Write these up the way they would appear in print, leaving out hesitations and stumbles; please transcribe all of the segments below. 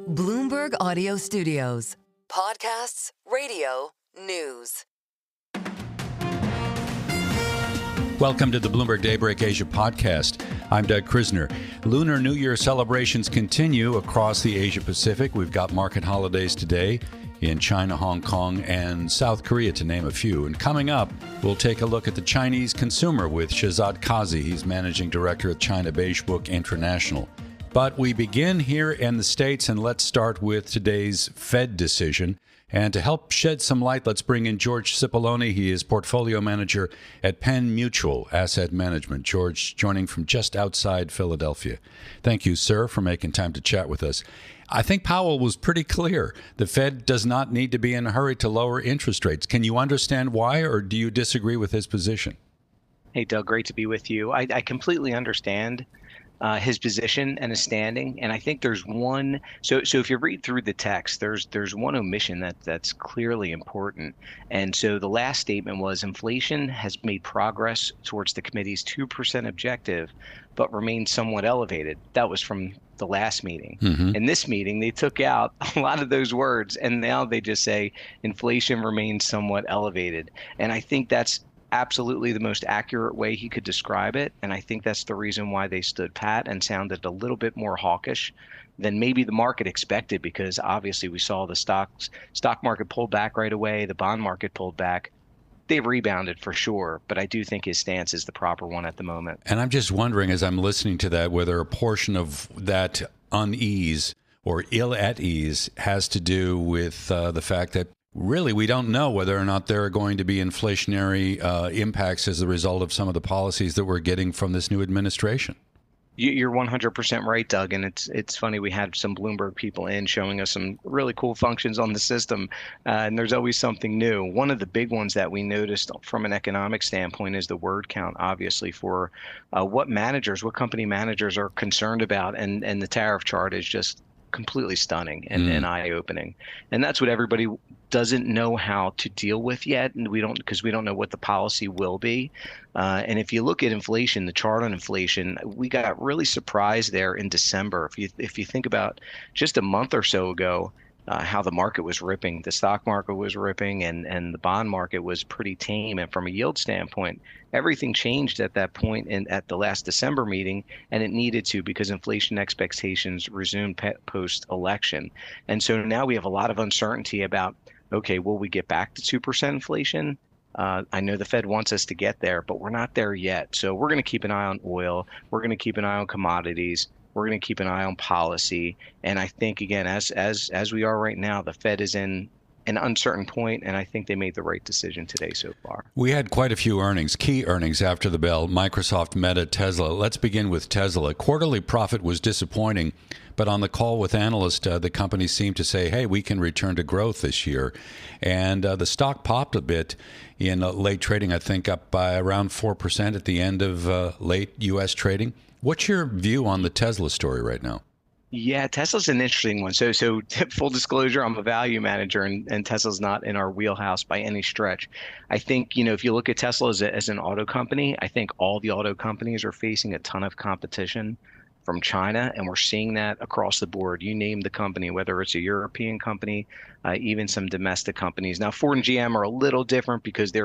Bloomberg Audio Studios. Podcasts, radio, news. Welcome to the Bloomberg Daybreak Asia podcast. I'm Doug Krisner. Lunar New Year celebrations continue across the Asia Pacific. We've got market holidays today in China, Hong Kong, and South Korea, to name a few. And coming up, we'll take a look at the Chinese consumer with Shehzad Qazi. He's managing director at China Beige Book International. But we begin here in the States, and let's start with today's Fed decision. And to help shed some light, let's bring in George Cipolloni. He is portfolio manager at Penn Mutual Asset Management. George, joining from just outside Philadelphia. Thank you, sir, for making time to chat with us. I think Powell was pretty clear. The Fed does not need to be in a hurry to lower interest rates. Can you understand why, or do you disagree with his position? Hey, Doug, great to be with you. I completely understand his position and his standing, and I think there's one. So if you read through the text, there's one omission that's clearly important. And so the last statement was inflation has made progress towards the committee's 2% objective, but remains somewhat elevated. That was from the last meeting. In this meeting, they took out a lot of those words, and now they just say inflation remains somewhat elevated. And I think that's absolutely the most accurate way he could describe it. And I think that's the reason why they stood pat and sounded a little bit more hawkish than maybe the market expected, because obviously we saw the stock market pull back right away. The bond market pulled back. They've rebounded for sure, but I do think his stance is the proper one at the moment. And I'm just wondering, as I'm listening to that, whether a portion of that unease or ill at ease has to do with the fact that really we don't know whether or not there are going to be inflationary impacts as a result of some of the policies that we're getting from this new administration. You're 100% right, Doug. And it's funny, we had some Bloomberg people in showing us some really cool functions on the system. And there's always something new. One of the big ones that we noticed from an economic standpoint is the word count, obviously, for what company managers are concerned about. And the tariff chart is just completely stunning and eye-opening. And that's what everybody doesn't know how to deal with yet, and because we don't know what the policy will be. And if you look at inflation, the chart on inflation, we got really surprised there in December. If you think about just a month or so ago, how the market was ripping, the stock market was ripping, and the bond market was pretty tame. And from a yield standpoint, everything changed at that point at the last December meeting, and it needed to, because inflation expectations resumed post-election. And so now we have a lot of uncertainty about, okay, will we get back to 2% inflation? I know the Fed wants us to get there, but we're not there yet. So we're going to keep an eye on oil. We're going to keep an eye on commodities. We're going to keep an eye on policy. And I think, again, as we are right now, the Fed is in an uncertain point, and I think they made the right decision today so far. We had quite a few key earnings after the bell: Microsoft, Meta, Tesla. Let's begin with Tesla. Quarterly profit was disappointing, but on the call with analysts, the company seemed to say, hey, we can return to growth this year. And the stock popped a bit in late trading, I think up by around 4% at the end of late U.S. trading. What's your view on the Tesla story right now? Yeah, Tesla's an interesting one. So full disclosure, I'm a value manager, and Tesla's not in our wheelhouse by any stretch. I think, if you look at Tesla as an auto company, I think all the auto companies are facing a ton of competition from China, and we're seeing that across the board. You name the company, whether it's a European company, even some domestic companies. Now, Ford and GM are a little different because they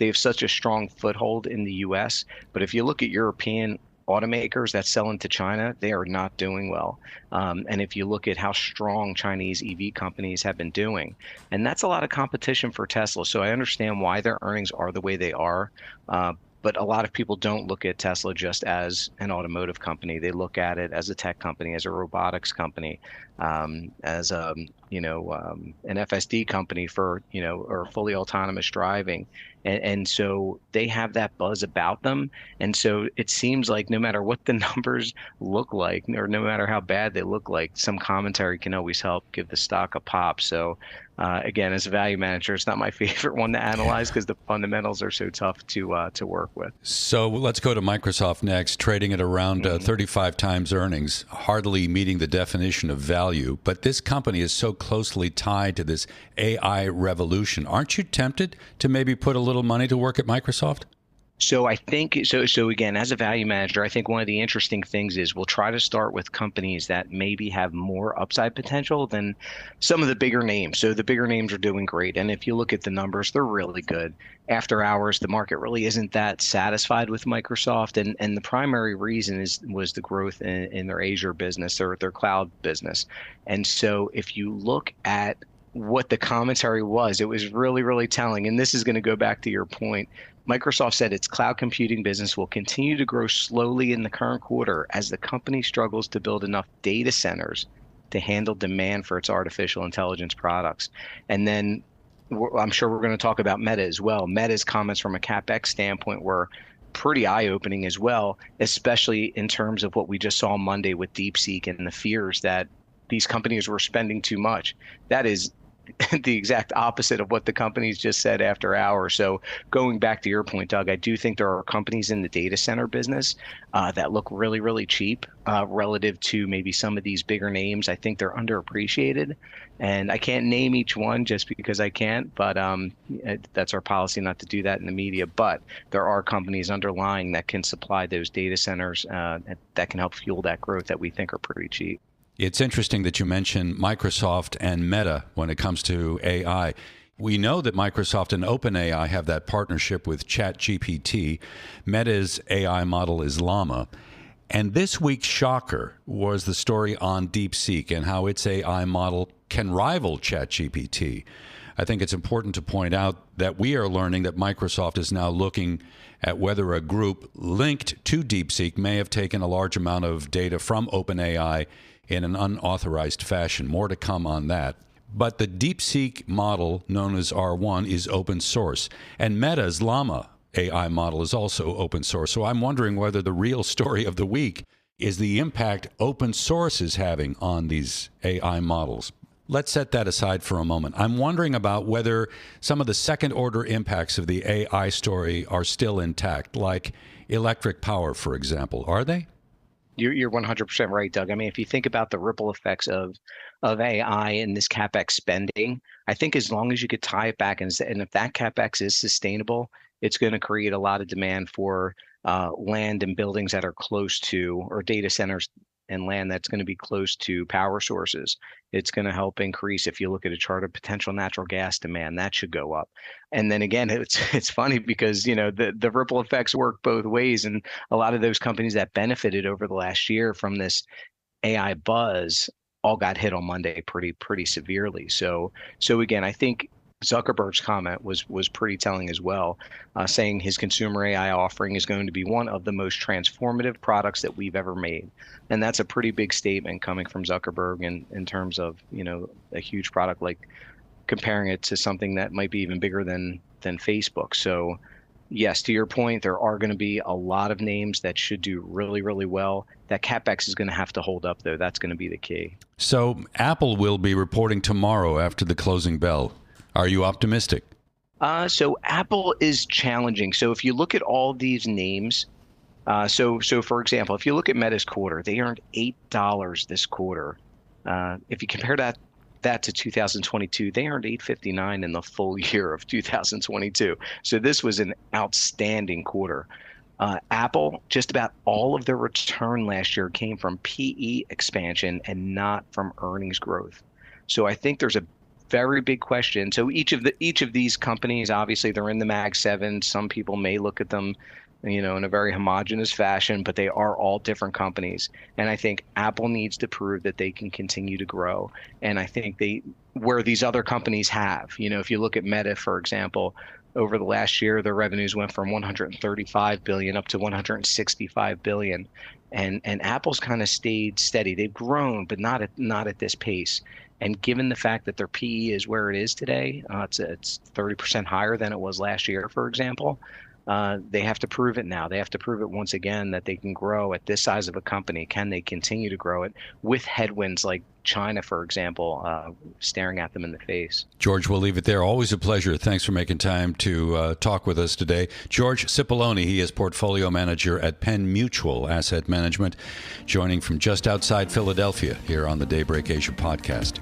have such a strong foothold in the U.S. But if you look at European automakers that sell into China, they are not doing well. And if you look at how strong Chinese EV companies have been doing, and that's a lot of competition for Tesla. So I understand why their earnings are the way they are. But a lot of people don't look at Tesla just as an automotive company. They look at it as a tech company, as a robotics company, as an FSD company for, or fully autonomous driving. And so they have that buzz about them. And so it seems like no matter what the numbers look like, or no matter how bad they look like, some commentary can always help give the stock a pop. So again, as a value manager, it's not my favorite one to analyze because the fundamentals are so tough to work with. So let's go to Microsoft next, trading at around 35 times earnings, hardly meeting the definition of value. But this company is so closely tied to this AI revolution. Aren't you tempted to maybe put a little money to work at Microsoft? So I think so again, as a value manager, I think one of the interesting things is we'll try to start with companies that maybe have more upside potential than some of the bigger names. So the bigger names are doing great. And if you look at the numbers, they're really good. After hours, the market really isn't that satisfied with Microsoft. And the primary reason was the growth in their Azure business, their cloud business. And so if you look at what the commentary was, it was really, really telling. And this is going to go back to your point. Microsoft said its cloud computing business will continue to grow slowly in the current quarter as the company struggles to build enough data centers to handle demand for its artificial intelligence products. And then I'm sure we're going to talk about Meta as well. Meta's comments from a CapEx standpoint were pretty eye-opening as well, especially in terms of what we just saw Monday with DeepSeek and the fears that these companies were spending too much. That is the exact opposite of what the companies just said after hours. So going back to your point, Doug, I do think there are companies in the data center business that look really, really cheap relative to maybe some of these bigger names. I think they're underappreciated. And I can't name each one just because I can't, but that's our policy not to do that in the media. But there are companies underlying that can supply those data centers that can help fuel that growth that we think are pretty cheap. It's interesting that you mentioned Microsoft and Meta when it comes to AI. We know that Microsoft and OpenAI have that partnership with ChatGPT. Meta's AI model is Llama. And this week's shocker was the story on DeepSeek and how its AI model can rival ChatGPT. I think it's important to point out that we are learning that Microsoft is now looking at whether a group linked to DeepSeek may have taken a large amount of data from OpenAI in an unauthorized fashion. More to come on that. But the DeepSeek model, known as R1, is open source. And Meta's Llama AI model is also open source. So I'm wondering whether the real story of the week is the impact open source is having on these AI models. Let's set that aside for a moment. I'm wondering about whether some of the second-order impacts of the AI story are still intact, like electric power, for example. Are they? You're 100% right, Doug. I mean, if you think about the ripple effects of AI and this CapEx spending, I think as long as you could tie it back and if that CapEx is sustainable, it's going to create a lot of demand for land and buildings that are close to, or data centers and land that's going to be close to power sources. It's going to help increase. If you look at a chart of potential natural gas demand, that should go up. And then again, it's funny because the ripple effects work both ways, and a lot of those companies that benefited over the last year from this AI buzz all got hit on Monday pretty severely. So again, I think Zuckerberg's comment was pretty telling as well, saying his consumer AI offering is going to be one of the most transformative products that we've ever made. And that's a pretty big statement coming from Zuckerberg in terms of, a huge product, like comparing it to something that might be even bigger than Facebook. So yes, to your point, there are going to be a lot of names that should do really, really well. That CapEx is going to have to hold up, though. That's going to be the key. So Apple will be reporting tomorrow after the closing bell. Are you optimistic? So Apple is challenging. So if you look at all these names, so for example, if you look at Meta's quarter, they earned $8 this quarter. If you compare that to 2022, they earned $8.59 in the full year of 2022. So this was an outstanding quarter. Apple, just about all of their return last year came from PE expansion and not from earnings growth. So I think there's a very big question. So each of these companies, obviously, they're in the Mag 7. Some people may look at them, in a very homogenous fashion, but they are all different companies. And I think Apple needs to prove that they can continue to grow. And I think where these other companies have, if you look at Meta, for example, over the last year, their revenues went from 135 billion up to 165 billion. And Apple's kind of stayed steady. They've grown, but not at this pace. And given the fact that their PE is where it is today, it's 30% higher than it was last year, for example. They have to prove it now. They have to prove it once again that they can grow at this size of a company. Can they continue to grow it with headwinds like China, for example, staring at them in the face? George, we'll leave it there. Always a pleasure. Thanks for making time to talk with us today. George Cipolloni, he is portfolio manager at Penn Mutual Asset Management, joining from just outside Philadelphia here on the Daybreak Asia podcast.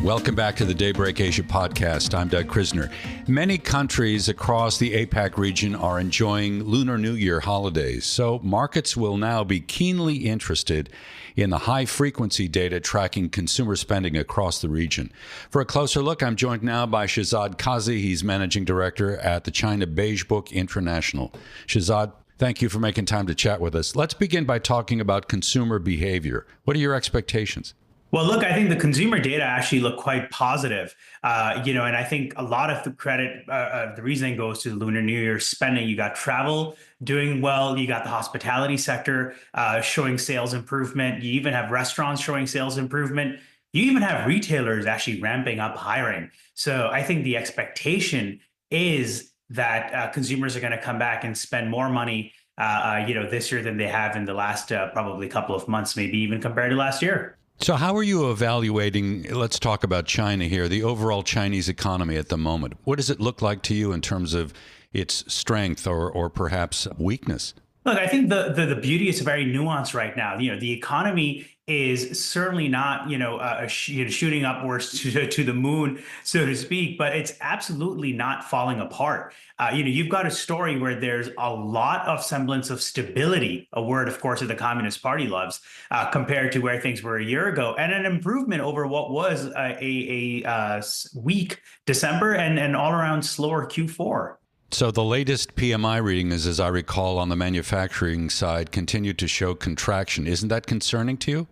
Welcome back to the Daybreak Asia podcast. I'm Doug Krisner. Many countries across the APAC region are enjoying Lunar New Year holidays, so markets will now be keenly interested in the high-frequency data tracking consumer spending across the region. For a closer look, I'm joined now by Shehzad Qazi. He's managing director at the China Beige Book International. Shehzad, thank you for making time to chat with us. Let's begin by talking about consumer behavior. What are your expectations? Well, look, I think the consumer data actually look quite positive, and I think a lot of the credit, the reasoning goes to the Lunar New Year spending. You got travel doing well. You got the hospitality sector showing sales improvement. You even have restaurants showing sales improvement. You even have retailers actually ramping up hiring. So I think the expectation is that consumers are going to come back and spend more money, this year than they have in the last probably couple of months, maybe even compared to last year. So how are you evaluating, let's talk about China here, the overall Chinese economy at the moment? What does it look like to you in terms of its strength or perhaps weakness? Look, I think the beauty is very nuanced right now. The economy is certainly not, shooting upwards to the moon, so to speak, but it's absolutely not falling apart. You've got a story where there's a lot of semblance of stability, a word, of course, that the Communist Party loves, compared to where things were a year ago, and an improvement over what was a weak December and all around slower Q4. So the latest PMI reading is, as I recall, on the manufacturing side, continued to show contraction. Isn't that concerning to you?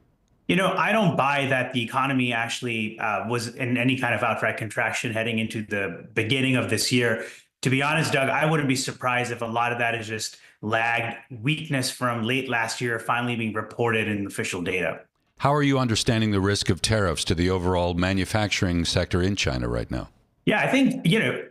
I don't buy that the economy actually was in any kind of outright contraction heading into the beginning of this year. To be honest, Doug, I wouldn't be surprised if a lot of that is just lagged weakness from late last year finally being reported in official data. How are you understanding the risk of tariffs to the overall manufacturing sector in China right now? Yeah, I think,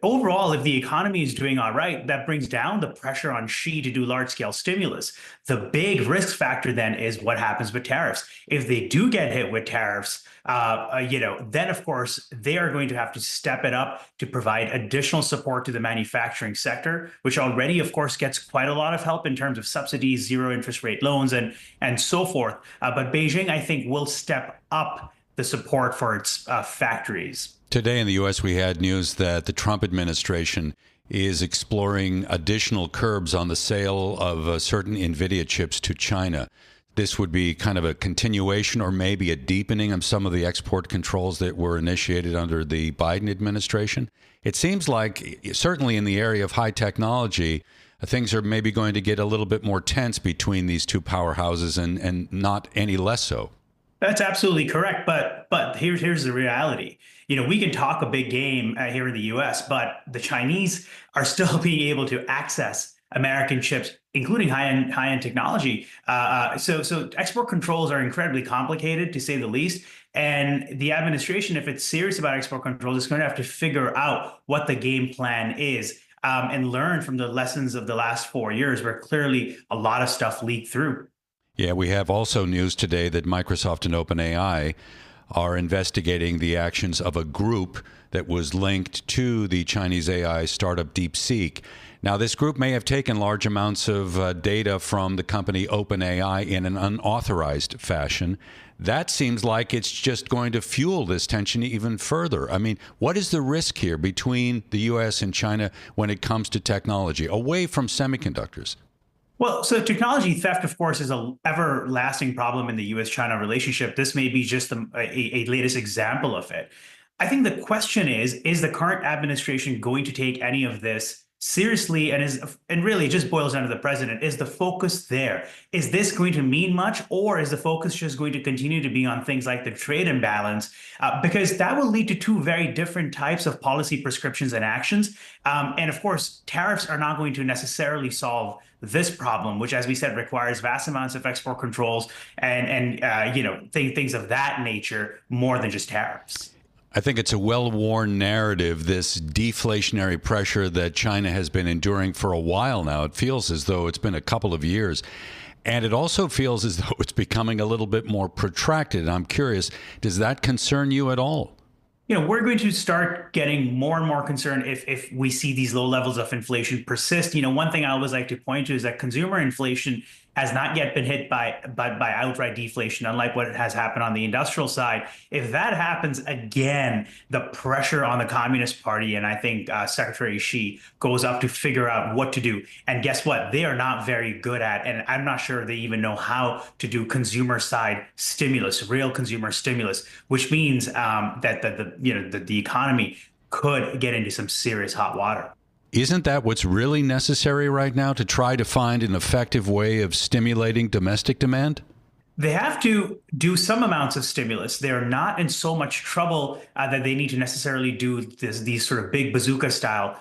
overall, if the economy is doing all right, that brings down the pressure on Xi to do large scale stimulus. The big risk factor then is what happens with tariffs. If they do get hit with tariffs, then, of course, they are going to have to step it up to provide additional support to the manufacturing sector, which already, of course, gets quite a lot of help in terms of subsidies, zero interest rate loans, and so forth. But Beijing, I think, will step up the support for its factories. Today in the U.S., we had news that the Trump administration is exploring additional curbs on the sale of certain NVIDIA chips to China. This would be kind of a continuation or maybe a deepening of some of the export controls that were initiated under the Biden administration. It seems like, certainly in the area of high technology, things are maybe going to get a little bit more tense between these two powerhouses and not any less so. That's absolutely correct. But here's the reality. We can talk a big game here in the U.S., but the Chinese are still being able to access American chips, including high-end technology. So export controls are incredibly complicated, to say the least. And the administration, if it's serious about export controls, is going to have to figure out what the game plan is and learn from the lessons of the last 4 years, where clearly a lot of stuff leaked through. Yeah, we have also news today that Microsoft and OpenAI are investigating the actions of a group that was linked to the Chinese AI startup DeepSeek. Now, this group may have taken large amounts of data from the company OpenAI in an unauthorized fashion. That seems like it's just going to fuel this tension even further. I mean, what is the risk here between the U.S. and China when it comes to technology, away from semiconductors? Well, so technology theft, of course, is an everlasting problem in the U.S.-China relationship. This may be just a latest example of it. I think the question is the current administration going to take any of this seriously? And really, it just boils down to the president. Is the focus there? Is this going to mean much, or is the focus just going to continue to be on things like the trade imbalance? Because that will lead to two very different types of policy prescriptions and actions. And of course, tariffs are not going to necessarily solve this problem, which, as we said, requires vast amounts of export controls and things of that nature, more than just tariffs. I think it's a well-worn narrative, this deflationary pressure that China has been enduring for a while now. It feels as though it's been a couple of years. And it also feels as though it's becoming a little bit more protracted. I'm curious, does that concern you at all? We're going to start getting more and more concerned if we see these low levels of inflation persist. One thing I always like to point to is that consumer inflation has not yet been hit by outright deflation, unlike what has happened on the industrial side. If that happens again, the pressure on the Communist Party, and I think Secretary Xi, goes up to figure out what to do. And guess what? They are not very good at, and I'm not sure they even know how to do consumer side stimulus, real consumer stimulus, which means that the economy could get into some serious hot water. Isn't that what's really necessary right now, to try to find an effective way of stimulating domestic demand? They have to do some amounts of stimulus. They're not in so much trouble that they need to necessarily do these sort of big bazooka style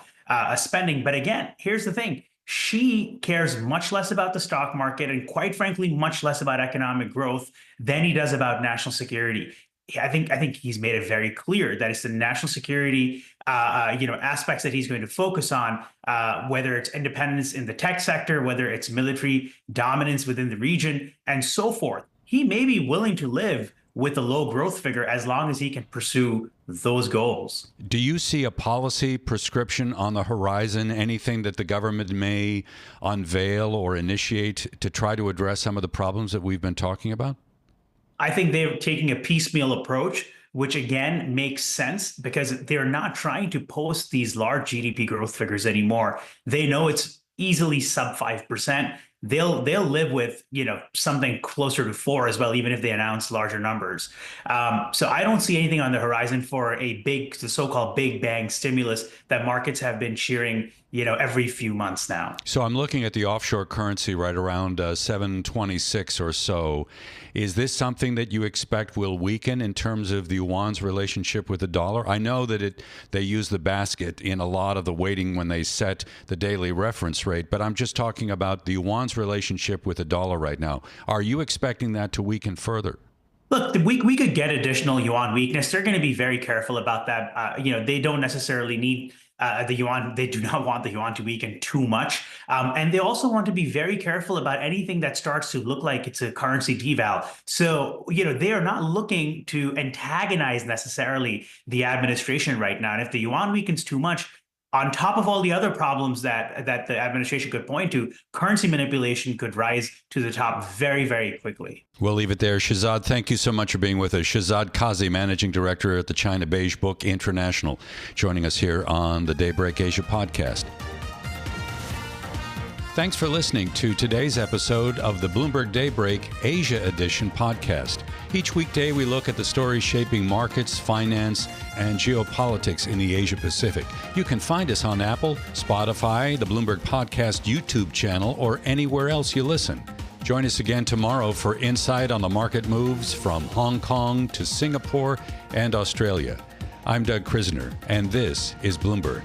spending. But again, here's the thing. Xi cares much less about the stock market and, quite frankly, much less about economic growth than he does about national security. I think he's made it very clear that it's the national security, aspects that he's going to focus on, whether it's independence in the tech sector, whether it's military dominance within the region, and so forth. He may be willing to live with a low growth figure as long as he can pursue those goals. Do you see a policy prescription on the horizon, anything that the government may unveil or initiate to try to address some of the problems that we've been talking about? I think they're taking a piecemeal approach, which again makes sense because they're not trying to post these large GDP growth figures anymore. They know it's easily sub 5%. They'll live with something closer to 4 as well, even if they announce larger numbers. So I don't see anything on the horizon for the so-called big bang stimulus that markets have been cheering every few months now. So I'm looking at the offshore currency right around 726 or so. Is this something that you expect will weaken in terms of the yuan's relationship with the dollar? I know that they use the basket in a lot of the weighting when they set the daily reference rate, but I'm just talking about the yuan's relationship with the dollar right now. Are you expecting that to weaken further? Look, we could get additional yuan weakness. They're going to be very careful about that. They don't necessarily need the yuan. They do not want the yuan to weaken too much. And they also want to be very careful about anything that starts to look like it's a currency deval. So, they are not looking to antagonize necessarily the administration right now. And if the yuan weakens too much, on top of all the other problems that the administration could point to, currency manipulation could rise to the top very, very quickly. We'll leave it there. Shehzad, thank you so much for being with us. Shehzad Qazi, Managing Director at the China Beige Book International, joining us here on the Daybreak Asia podcast. Thanks for listening to today's episode of the Bloomberg Daybreak Asia Edition podcast. Each weekday, we look at the stories shaping markets, finance, and geopolitics in the Asia Pacific. You can find us on Apple, Spotify, the Bloomberg Podcast YouTube channel, or anywhere else you listen. Join us again tomorrow for insight on the market moves from Hong Kong to Singapore and Australia. I'm Doug Krisner, and this is Bloomberg.